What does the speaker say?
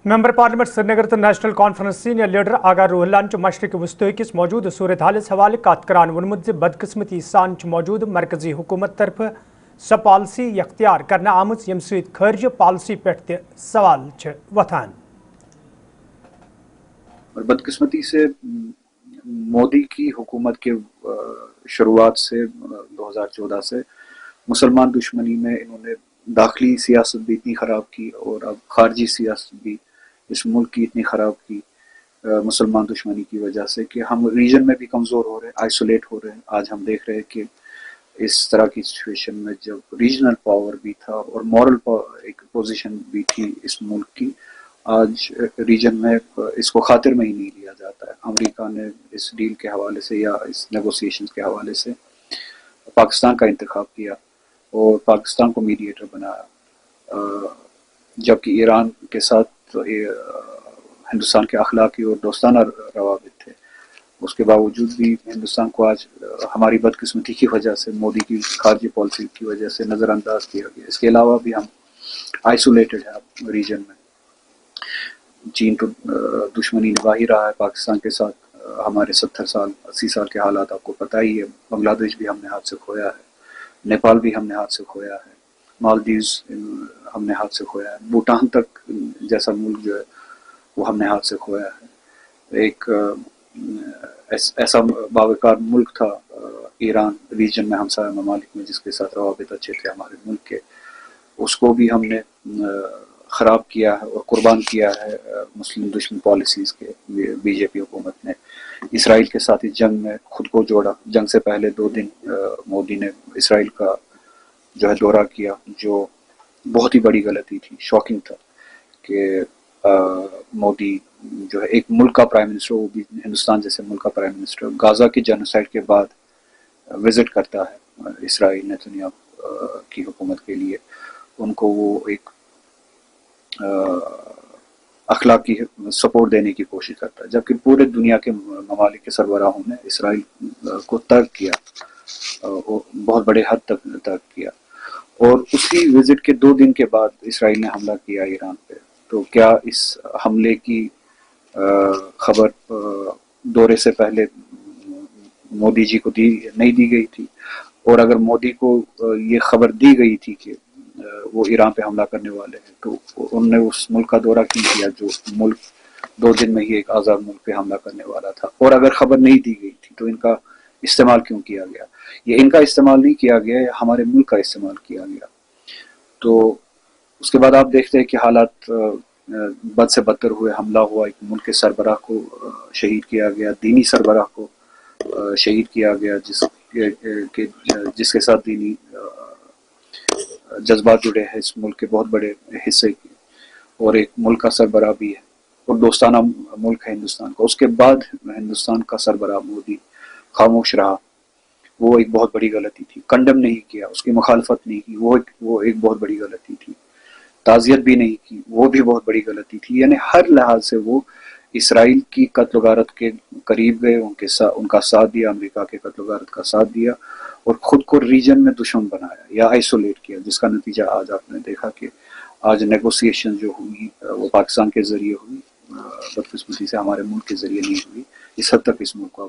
Member parliament Srinagar تو national conference senior leader آغا روح اللہ مشرق وسطی کس موجود صورت حالس حوالہ کت کران وونمت بدقسمتی سان موجود مرکزی حکومت طرف سو پالسی اختیار کرنے آمت یم سۭتۍ خارجہ پالسی پہ سوال وتھان. اور بدقسمتی سے مودی کی حکومت کے شروعات سے 2014 سے مسلمان دشمنی میں انہوں نے داخلی سیاست بھی اتنی خراب کی اور اب خارجی سیاست بھی اس ملک کی اتنی خراب کی مسلمان دشمنی کی وجہ سے کہ ہم ریجن میں بھی کمزور ہو رہے ہیں، آئسولیٹ ہو رہے ہیں. آج ہم دیکھ رہے ہیں کہ اس طرح کی سچویشن میں جب ریجنل پاور بھی تھا اور مورل ایک پوزیشن بھی تھی اس ملک کی، آج ریجن میں اس کو خاطر میں ہی نہیں لیا جاتا ہے. امریکہ نے اس ڈیل کے حوالے سے یا اس نیگوسیشنز کے حوالے سے پاکستان کا انتخاب کیا اور پاکستان کو میڈیٹر بنایا، جبکہ ایران کے ساتھ ہندوستان کے اخلاقی اور دوستانہ روابط تھے. اس کے باوجود بھی ہندوستان کو آج ہماری بدقسمتی کی وجہ سے، مودی کی خارجی پالیسی کی وجہ سے نظر انداز کیا گیا. اس کے علاوہ بھی ہم آئسولیٹڈ ہیں ریجن میں. چین تو دشمنی نبھا ہی رہا ہے پاکستان کے ساتھ. ہمارے 70 سال 80 سال کے حالات آپ کو پتہ ہی ہے. بنگلہ دیش بھی ہم نے ہاتھ سے کھویا ہے، نیپال بھی ہم نے ہاتھ سے کھویا ہے، مالدیوز ہم نے ہاتھ سے کھویا ہے، بھوٹان تک جیسا ملک جو ہے وہ ہم نے ہاتھ سے کھویا ہے. ایک ایسا باوقار ملک تھا ایران ریجن میں، ہمسایہ ممالک میں، جس کے ساتھ روابط اچھے تھے ہمارے ملک کے، اس کو بھی ہم نے خراب کیا ہے اور قربان کیا ہے مسلم دشمن پالیسیز کے. بی جے پی حکومت نے اسرائیل کے ساتھ اس جنگ میں خود کو جوڑا. جنگ سے پہلے 2 دن مودی نے اسرائیل کا جو ہے دورہ کیا، جو بہت ہی بڑی غلطی تھی. شاکنگ تھا کہ مودی جو ہے ایک ملک کا پرائم منسٹر، وہ بھی ہندوستان جیسے ملک کا پرائم منسٹر، غازہ کی جنوسائیڈ کے بعد وزٹ کرتا ہے اسرائیل نیتنیاہو کی حکومت کے لیے. ان کو وہ ایک اخلاقی سپورٹ دینے کی کوشش کرتا ہے، جبکہ پورے دنیا کے ممالک کے سربراہوں نے اسرائیل کو ترک کیا، بہت بڑے حد تک ترک کیا. اور اسی وزٹ کے 2 دن کے بعد اسرائیل نے حملہ کیا ایران پہ. تو کیا اس حملے کی خبر دورے سے پہلے مودی جی کو نہیں دی گئی تھی؟ اور اگر مودی کو یہ خبر دی گئی تھی کہ وہ ایران پہ حملہ کرنے والے ہیں، تو انہوں نے اس ملک کا دورہ کیوں کیا جو ملک 2 دن میں ہی ایک آزاد ملک پہ حملہ کرنے والا تھا؟ اور اگر خبر نہیں دی گئی تھی تو ان کا استعمال کیوں کیا گیا؟ یہ ان کا استعمال نہیں کیا گیا، ہمارے ملک کا استعمال کیا گیا. تو اس کے بعد آپ دیکھتے ہیں کہ حالات بد سے بدتر ہوئے. حملہ ہوا، ایک ملک کے سربراہ کو شہید کیا گیا، دینی سربراہ کو شہید کیا گیا، جس کے ساتھ دینی جذبات جڑے ہیں اس ملک کے بہت بڑے حصے کی، اور ایک ملک کا سربراہ بھی ہے اور دوستانہ ملک ہے ہندوستان کا. اس کے بعد ہندوستان کا سربراہ مودی خاموش رہا. وہ ایک بہت بڑی غلطی تھی. کنڈم نہیں کیا، اس کی مخالفت نہیں کی، وہ ایک بہت بڑی غلطی تھی. تعزیت بھی نہیں کی، وہ بھی بہت بڑی غلطی تھی. یعنی ہر لحاظ سے وہ اسرائیل کی قتل و غارت کے قریب گئے، ان کا ساتھ دیا، امریکہ کے قتل و غارت کا ساتھ دیا، اور خود کو ریجن میں دشمن بنایا یا آئسولیٹ کیا، جس کا نتیجہ آج آپ نے دیکھا کہ آج نیگوسیشن جو ہوئی وہ پاکستان کے ذریعے ہوئی، بدقسمتی سے ہمارے ملک کے ذریعے نہیں ہوئی. اس حد تک اس ملک کو